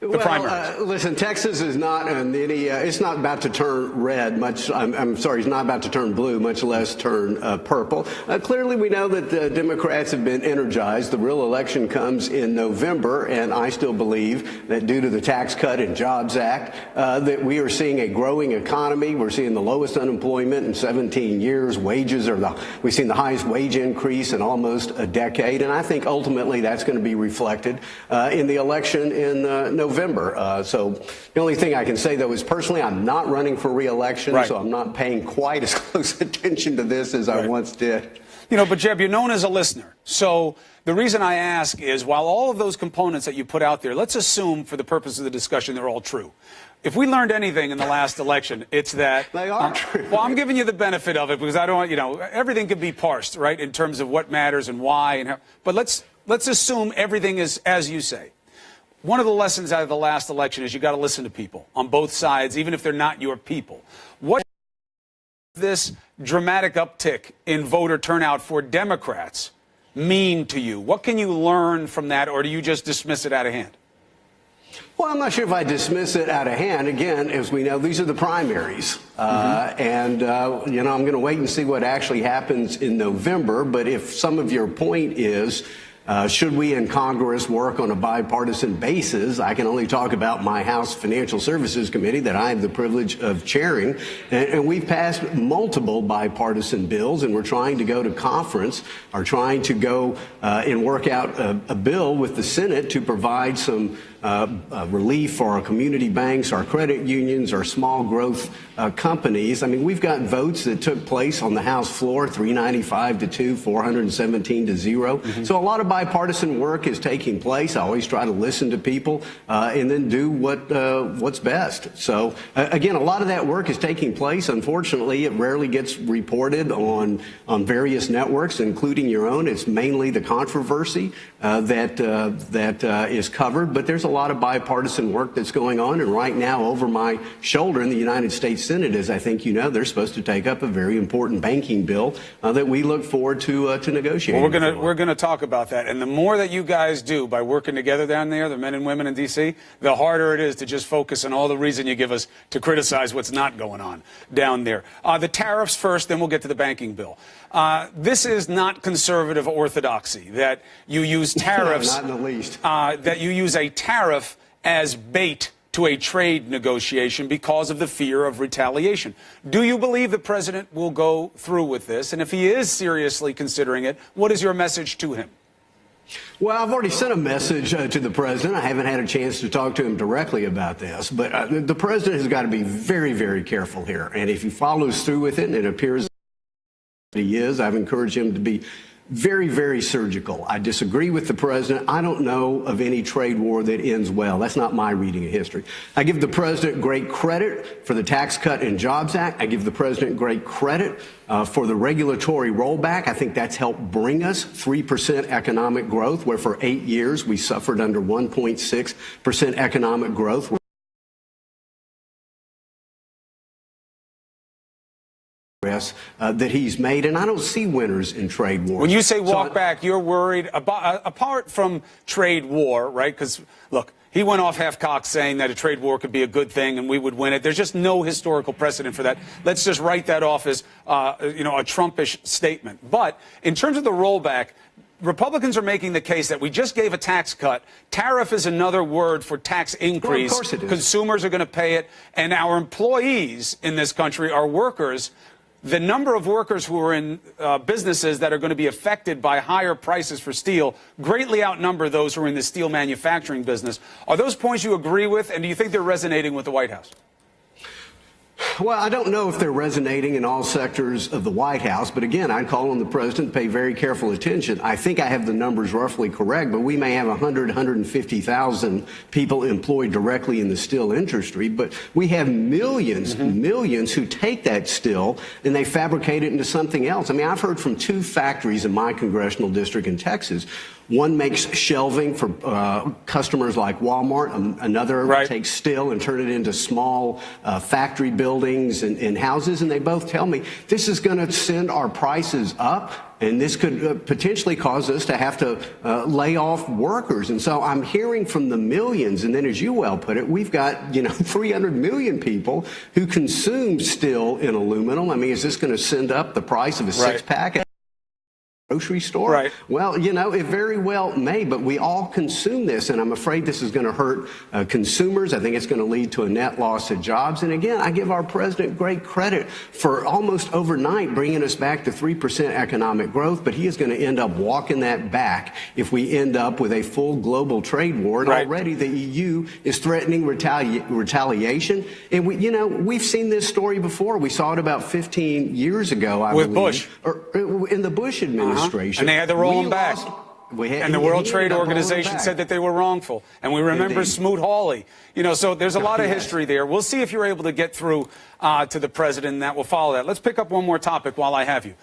primaries? Listen, Texas is not it's not about to turn red much. I'm sorry, it's not about to turn blue, much less turn purple. Clearly, we know that the Democrats have been energized. The real election comes in November, and I still believe that due to the Tax Cut and Jobs Act, that we are seeing a growing economy. We're seeing the lowest unemployment in 17 years. Wages we've seen the highest wage increase in almost a decade, and I think ultimately that's going to be reflected in the election in November. So the only thing I can say, though, is personally I'm not running for re-election, so I'm not paying quite as close attention to this as I once did. You know, but Jeb, you're known as a listener. So the reason I ask is, while all of those components that you put out there, let's assume for the purpose of the discussion they're all true. If we learned anything in the last election, it's that they are true. Well, I'm giving you the benefit of it because I don't, everything can be parsed, right, in terms of what matters and why and how. But let's assume everything is as you say. One of the lessons out of the last election is you got to listen to people on both sides, even if they're not your people. What does this dramatic uptick in voter turnout for Democrats mean to you? What can you learn from that, or do you just dismiss it out of hand? Well, I'm not sure if I dismiss it out of hand. Again, as we know, these are the primaries. I'm going to wait and see what actually happens in November. But if some of your point is, should we in Congress work on a bipartisan basis? I can only talk about my House Financial Services Committee that I have the privilege of chairing. And we've passed multiple bipartisan bills, and we're trying to go to conference or trying to go and work out a bill with the Senate to provide some relief for our community banks, our credit unions, our small growth companies. I mean, we've got votes that took place on the House floor, 395 to 2, 417 to 0. So a lot of bipartisan work is taking place. I always try to listen to people and then do what's best. So, again, a lot of that work is taking place. Unfortunately, it rarely gets reported on various networks, including your own. It's mainly the controversy that is covered. But there's a lot of bipartisan work that's going on. And right now, over my shoulder in the United States Senate, as I think you know, they're supposed to take up a very important banking bill that we look forward to negotiating. Well, we're gonna talk about that. And the more that you guys do by working together down there, the men and women in D.C., the harder it is to just focus on all the reason you give us to criticize what's not going on down there. The tariffs first, then we'll get to the banking bill. This is not conservative orthodoxy that you use tariffs. No, not in the least. That you use a tariff as bait to a trade negotiation because of the fear of retaliation. Do you believe the president will go through with this? And if he is seriously considering it, what is your message to him? Well, I've already sent a message to the president. I haven't had a chance to talk to him directly about this, but the president has got to be very, very careful here. And if he follows through with it, and it appears that he is, I've encouraged him to be very, very surgical. I disagree with the president. I don't know of any trade war that ends well. That's not my reading of history. I give the president great credit for the Tax Cut and Jobs Act. I give the president great credit for the regulatory rollback. I think that's helped bring us 3% economic growth, where for 8 years we suffered under 1.6% economic growth. That he's made, and I don't see winners in trade wars. When you say walk back, you're worried about, apart from trade war, right? Because, look, he went off half-cocked saying that a trade war could be a good thing and we would win it. There's just no historical precedent for that. Let's just write that off as, a Trumpish statement. But in terms of the rollback, Republicans are making the case that we just gave a tax cut. Tariff is another word for tax increase. Well, of course it is. Consumers are going to pay it, and our employees in this country are workers. The number of workers who are in businesses that are going to be affected by higher prices for steel greatly outnumber those who are in the steel manufacturing business. Are those points you agree with, and do you think they're resonating with the White House? Well, I don't know if they're resonating in all sectors of the White House, but again, I'd call on the president to pay very careful attention. I think I have the numbers roughly correct, but we may have 150,000 people employed directly in the steel industry, but we have millions who take that steel and they fabricate it into something else. I mean, I've heard from 2 factories in my congressional district in Texas. One makes shelving for customers like Walmart. Another takes steel and turn it into small factory buildings. buildings and houses, and they both tell me this is going to send our prices up. And this could potentially cause us to have to lay off workers. And so I'm hearing from the millions. And then, as you well put it, we've got, 300 million people who consume steel and aluminum. I mean, is this going to send up the price of a six-pack? Grocery store? Right. Well, it very well may, but we all consume this, and I'm afraid this is going to hurt consumers. I think it's going to lead to a net loss of jobs. And again, I give our president great credit for almost overnight bringing us back to 3% economic growth, but he is going to end up walking that back if we end up with a full global trade war. And already the EU is threatening retaliation. And we've seen this story before. We saw it about 15 years ago, I believe. With Bush. Or in the Bush administration. And they had to roll them back. And the World Trade Organization said that they were wrongful. And we remember Smoot-Hawley. So there's a lot of history there. We'll see if you're able to get through to the president, and that will follow that. Let's pick up one more topic while I have you.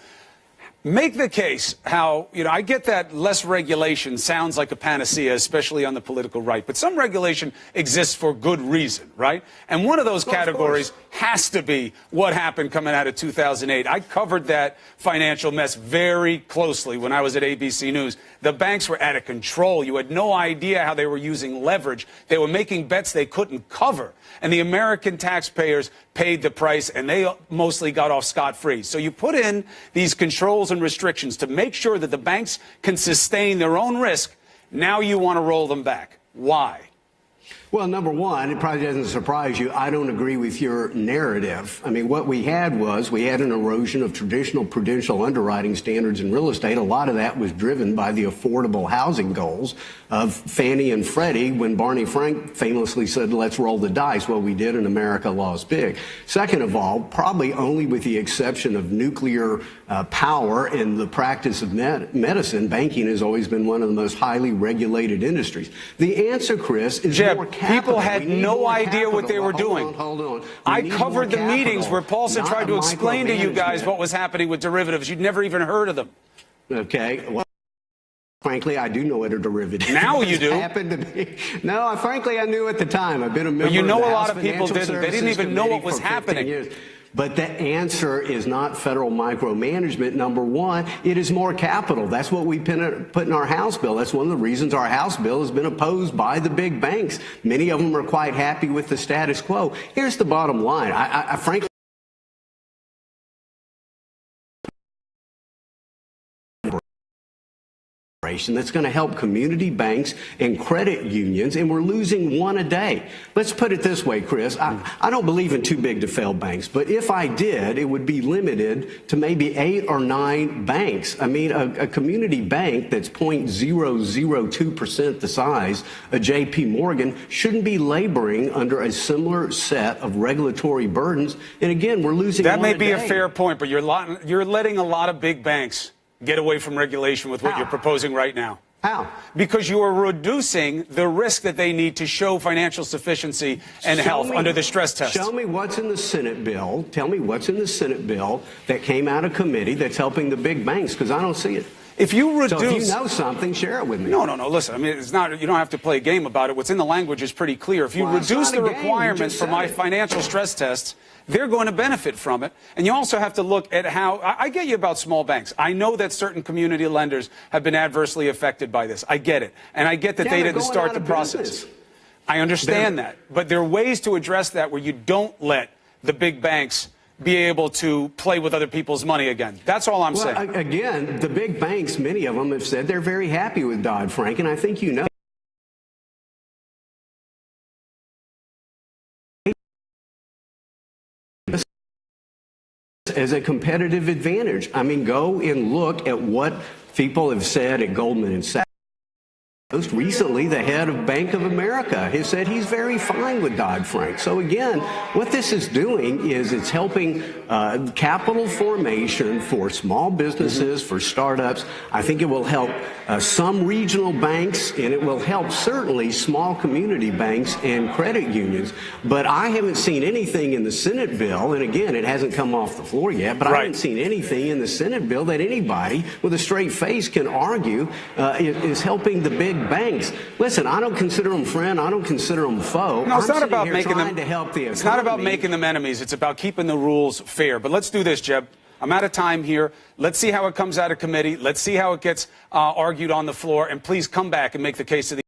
Make the case how, I get that less regulation sounds like a panacea, especially on the political right. But some regulation exists for good reason, right? And one of those categories has to be what happened coming out of 2008. I covered that financial mess very closely when I was at ABC News. The banks were out of control. You had no idea how they were using leverage. They were making bets they couldn't cover. And the American taxpayers paid the price, and they mostly got off scot-free. So you put in these controls and restrictions to make sure that the banks can sustain their own risk. Now you want to roll them back. Why? Well, number one, it probably doesn't surprise you, I don't agree with your narrative. I mean, what we had an erosion of traditional prudential underwriting standards in real estate. A lot of that was driven by the affordable housing goals of Fannie and Freddie when Barney Frank famously said, let's roll the dice. Well, we did, and America lost big. Second of all, probably only with the exception of nuclear power and the practice of medicine, banking has always been one of the most highly regulated industries. The answer, Chris, is more capital. People had no idea what they were doing. Hold on. I covered the meetings where Paulson tried to explain to you guys what was happening with derivatives. You'd never even heard of them. Okay. Well, frankly, I do know what a derivative is. Now you do. Happened to be. No, frankly, I knew at the time. I've been a member of the House a lot of people didn't. They didn't even know what was happening. Years. But the answer is not federal micromanagement. Number one, it is more capital. That's what we put in our House bill. That's one of the reasons our House bill has been opposed by the big banks. Many of them are quite happy with the status quo. Here's the bottom line. I frankly, that's going to help community banks and credit unions, and we're losing one a day. Let's put it this way, Chris. I don't believe in too big to fail banks, but if I did, it would be limited to maybe 8 or 9 banks. I mean, a community bank that's 0.002% the size of J.P. Morgan shouldn't be laboring under a similar set of regulatory burdens. And again, we're losing one a day. That may be a fair point, but you're letting a lot of big banks get away from regulation with what you're proposing right now. How? Because you are reducing the risk that they need to show financial sufficiency and health under the stress test. Show me what's in the Senate bill. Tell me what's in the Senate bill that came out of committee that's helping the big banks, because I don't see it. If you reduce, so if you know something, share it with me. No. Listen, I mean, it's not. You don't have to play a game about it. What's in the language is pretty clear. If you reduce the requirements for my financial stress tests, they're going to benefit from it. And you also have to look at how. I get you about small banks. I know that certain community lenders have been adversely affected by this. I get it, and I get that they didn't start the process. I understand that, but there are ways to address that where you don't let the big banks be able to play with other people's money again. That's all I'm saying. Again, the big banks, many of them have said they're very happy with Dodd-Frank, and I think you know. As a competitive advantage. I mean, go and look at what people have said at Goldman Sachs. Most recently, the head of Bank of America has said he's very fine with Dodd-Frank. So again, what this is doing is it's helping capital formation for small businesses, for startups. I think it will help some regional banks, and it will help certainly small community banks and credit unions. But I haven't seen anything in the Senate bill, and again, it hasn't come off the floor yet, but I haven't seen anything in the Senate bill that anybody with a straight face can argue is helping the big banks. Listen, I don't consider them friend. I don't consider them foe. No, it's not about making them to help the economy. It's not about making them enemies. It's about keeping the rules fair. But let's do this, Jeb. I'm out of time here. Let's see how it comes out of committee. Let's see how it gets argued on the floor. And please come back and make the case to the